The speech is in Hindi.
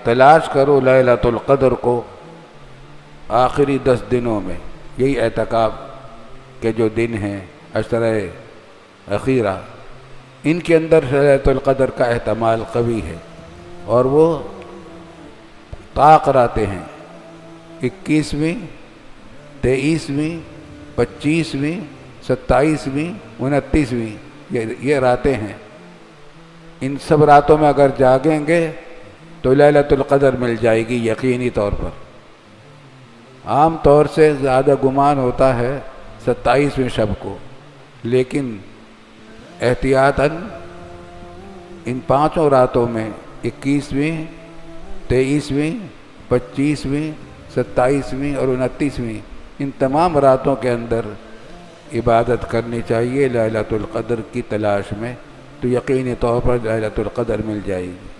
तलाश करो लैलतुल क़द्र को आखिरी 10 दिनों में। यही एतकाब के जो दिन हैं अशरे अखीरा, इनके अंदर लैलतुल क़द्र का एहतमाल कवी है और वो ताक़ रातें हैं। 21वीं, 23वीं, 25वीं, 27वीं, 29वीं ये रातें हैं। इन सब रातों में अगर जागेंगे तो लैलतुल क़द्र मिल जाएगी यकीनी तौर पर। आम तौर से ज़्यादा गुमान होता है 27वीं शब को, लेकिन एहतियातन इन 5 रातों में 21वीं, 23वीं, 25वीं, 27वीं और 29वीं इन तमाम रातों के अंदर इबादत करनी चाहिए लैलतुल क़द्र की तलाश में, तो यकीनी तौर पर लैलतुल क़द्र मिल जाएगी।